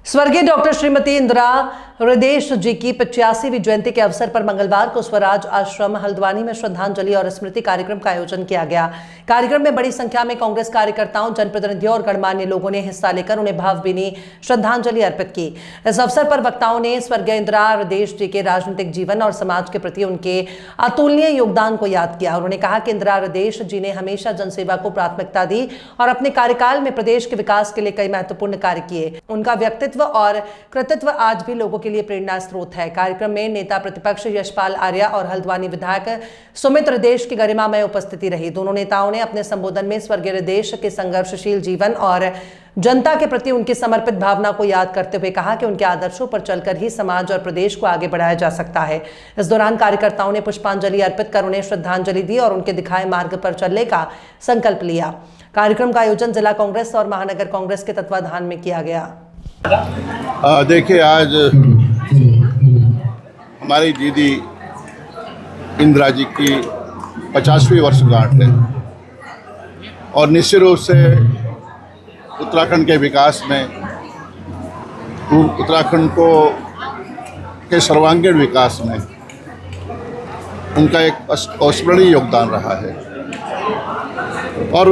स्वर्गीय डॉक्टर श्रीमती इंदिरा हृदयेश जी की 85वीं जयंती के अवसर पर मंगलवार को स्वराज आश्रम हल्द्वानी में श्रद्धांजलि और स्मृति कार्यक्रम का आयोजन किया गया। कार्यक्रम में बड़ी संख्या में कांग्रेस कार्यकर्ताओं, जनप्रतिनिधियों और गणमान्य लोगों ने हिस्सा लेकर उन्हें भावभीनी श्रद्धांजलि अर्पित की। इस अवसर पर वक्ताओं ने स्वर्गीय इंदिरा हृदयेश जी के राजनीतिक जीवन और समाज के प्रति उनके अतुलनीय योगदान को याद किया। उन्होंने कहा कि इंदिरा हृदयेश जी ने हमेशा जनसेवा को प्राथमिकता दी और अपने कार्यकाल में प्रदेश के विकास के लिए कई महत्वपूर्ण कार्य किए। उनका व्यक्तित्व और कृतित्व आज भी लोगों के लिए प्रेरणा स्रोत है। कार्यक्रम में नेता प्रतिपक्ष यशपाल आर्या और हल्द्वानी विधायक सुमित हृदयेश की गरिमामय उपस्थिति रही। दोनों नेताओं ने अपने संबोधन में स्वर्गीय हृदयेश के संघर्षशील जीवन और जनता के प्रति उनकी समर्पित भावना को याद करते हुए कहा कि उनके आदर्शों पर चलकर ही समाज और प्रदेश को आगे बढ़ाया जा सकता है। इस दौरान कार्यकर्ताओं ने पुष्पांजलि अर्पित कर उन्हें श्रद्धांजलि दी और उनके दिखाए मार्ग पर चलने का संकल्प लिया। कार्यक्रम का आयोजन जिला कांग्रेस और महानगर कांग्रेस के तत्वाधान में किया गया। देखिए, आज हमारी दीदी इंदिरा जी की 50वीं वर्षगांठ है और निश्चित रूप से उत्तराखंड के विकास में, उत्तराखंड के सर्वांगीण विकास में उनका एक अविस्मरणीय योगदान रहा है और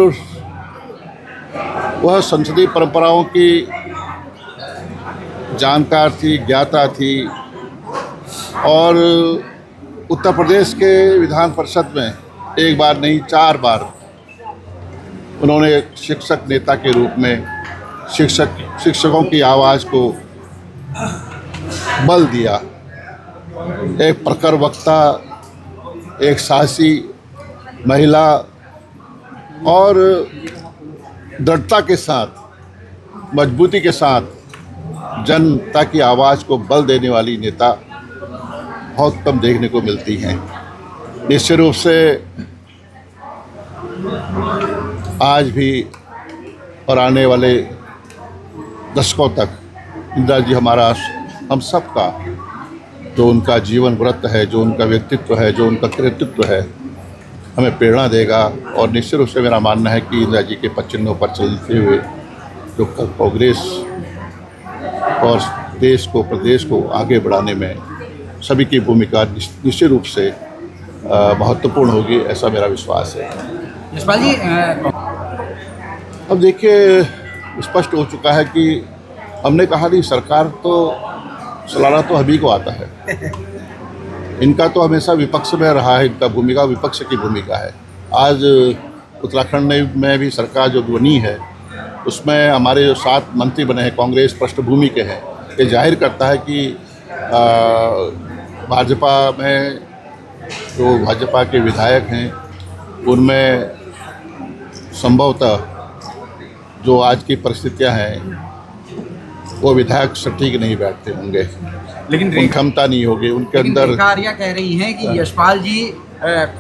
वह संसदीय परंपराओं की जानकार थी, ज्ञाता थी और उत्तर प्रदेश के विधान परिषद में एक बार नहीं 4 बार उन्होंने शिक्षक नेता के रूप में शिक्षकों की आवाज़ को बल दिया। एक प्रखर वक्ता, एक साहसी महिला और दृढ़ता के साथ, मजबूती के साथ जनता की आवाज़ को बल देने वाली नेता बहुत कम देखने को मिलती हैं। निश्चित रूप से आज भी और आने वाले दशकों तक इंदिरा जी हम सब का जो उनका जीवन व्रत है, जो उनका व्यक्तित्व है, जो उनका कृतित्व है, हमें प्रेरणा देगा। और निश्चित रूप से मेरा मानना है कि इंदिरा जी के पद चिन्हों पर चलते हुए जो कांग्रेस और देश को, प्रदेश को आगे बढ़ाने में सभी की भूमिका निश्चित रूप से महत्वपूर्ण होगी, ऐसा मेरा विश्वास है। यशपाल जी, अब देखिए, स्पष्ट हो चुका है कि हमने कहा नहीं, सरकार तो चलाना तो अभी को आता है। इनका तो हमेशा विपक्ष में रहा है, इनका भूमिका विपक्ष की भूमिका है। आज उत्तराखंड में भी सरकार जो बनी है उसमें हमारे जो 7 मंत्री बने हैं कांग्रेस पृष्ठभूमि के हैं। ये जाहिर करता है कि भाजपा में जो भाजपा के विधायक हैं उनमें संभवतः जो आज की परिस्थितियां हैं वो विधायक सटीक नहीं बैठते होंगे, लेकिन क्षमता नहीं होगी उनके अंदर। रेखा आर्या कह रही हैं कि यशपाल जी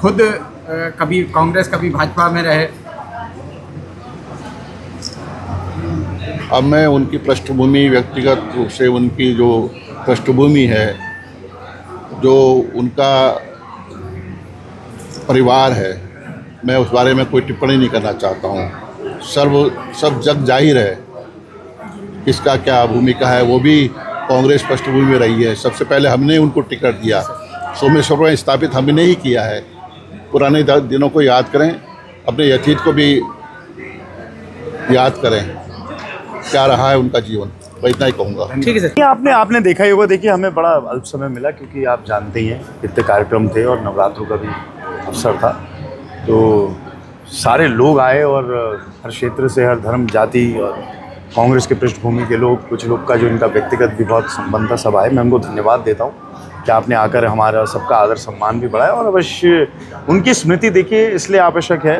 खुद कभी कांग्रेस कभी भाजपा में रहे। अब मैं उनकी पृष्ठभूमि, व्यक्तिगत रूप से उनकी जो पृष्ठभूमि है, जो उनका परिवार है, मैं उस बारे में कोई टिप्पणी नहीं करना चाहता हूँ। सब जग जाहिर है किसका क्या भूमिका है। वो भी कांग्रेस पृष्ठभूमि में रही है। सबसे पहले हमने उनको टिकट दिया, सोमेश्वर में स्थापित हमने ही किया है। पुराने दिनों को याद करें, अपने अतीत को भी याद करें, क्या रहा है उनका जीवन। मैं इतना ही कहूँगा। ठीक है सर। आपने देखा ही होगा। देखिए, हमें बड़ा अल्प समय मिला क्योंकि आप जानते ही हैं कितने कार्यक्रम थे और नवरात्रों का भी अवसर था, तो सारे लोग आए और हर क्षेत्र से, हर धर्म, जाति और कांग्रेस के पृष्ठभूमि के लोग, कुछ लोग का जो इनका व्यक्तिगत भी बहुत संबंध था, सब आए। मैं उनको धन्यवाद देता हूँ कि आपने आकर हमारा सबका आदर सम्मान भी बढ़ाया। और अवश्य उनकी स्मृति देखिए इसलिए आवश्यक है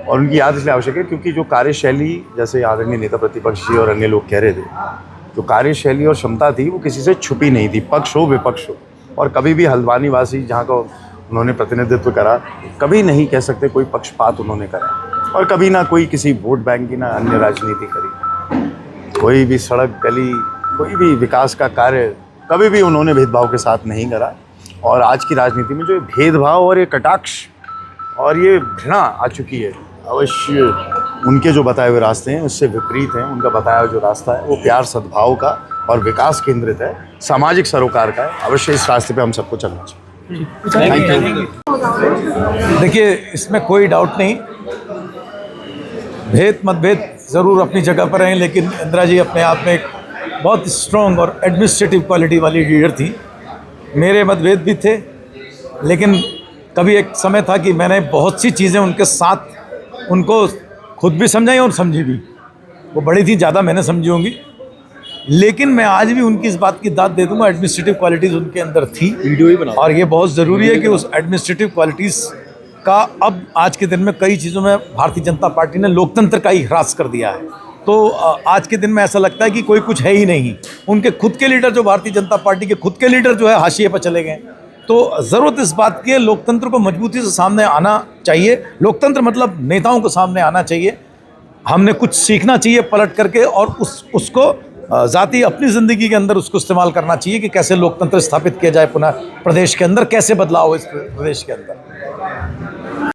और उनकी याद इसलिए आवश्यक है क्योंकि जो कार्यशैली, जैसे आदरणीय नेता प्रतिपक्ष जी और अन्य लोग कह रहे थे, जो कार्यशैली और क्षमता थी वो किसी से छुपी नहीं थी, पक्ष हो विपक्ष हो। और कभी भी हल्द्वानी वासी जहाँ का उन्होंने प्रतिनिधित्व करा, कभी नहीं कह सकते कोई पक्षपात उन्होंने करा और कभी ना कोई किसी वोट बैंक की ना अन्य राजनीति करी। कोई भी सड़क, गली, कोई भी विकास का कार्य कभी भी उन्होंने भेदभाव के साथ नहीं करा। और आज की राजनीति में जो भेदभाव और ये कटाक्ष और ये घृणा आ चुकी है, अवश्य उनके जो बताए हुए रास्ते हैं उससे विपरीत हैं। उनका बताया हुआ जो रास्ता है वो प्यार, सद्भाव का और विकास केंद्रित है, सामाजिक सरोकार का है। अवश्य इस रास्ते पे हम सबको चलना चाहिए। Thank you. देखिए, इसमें कोई डाउट नहीं, भेद मतभेद ज़रूर अपनी जगह पर हैं, लेकिन इंदिरा जी अपने आप में एक बहुत स्ट्रॉन्ग और एडमिनिस्ट्रेटिव क्वालिटी वाली लीडर थी। मेरे मतभेद भी थे, लेकिन कभी एक समय था कि मैंने बहुत सी चीज़ें उनके साथ उनको खुद भी समझाई और समझी भी। वो बड़ी थी, ज़्यादा मैंने समझी होंगी, लेकिन मैं आज भी उनकी इस बात की दाद दे दूंगा, एडमिनिस्ट्रेटिव क्वालिटीज़ उनके अंदर थी। वीडियो ही बना, और ये बहुत ज़रूरी है कि उस एडमिनिस्ट्रेटिव क्वालिटीज़ का अब आज के दिन में कई चीज़ों में भारतीय जनता पार्टी ने लोकतंत्र का ही ह्रास कर दिया है। तो आज के दिन में ऐसा लगता है कि कोई कुछ है ही नहीं। उनके खुद के लीडर, जो भारतीय जनता पार्टी के खुद के लीडर जो है, हाशिए पर चले गए। तो ज़रूरत इस बात की है, लोकतंत्र को मजबूती से सामने आना चाहिए। लोकतंत्र मतलब नेताओं को सामने आना चाहिए। हमने कुछ सीखना चाहिए पलट करके, और उसको ज़ाती अपनी ज़िंदगी के अंदर उसको इस्तेमाल करना चाहिए कि कैसे लोकतंत्र स्थापित किया जाए पुनः प्रदेश के अंदर, कैसे बदलाव हो इस प्रदेश के अंदर।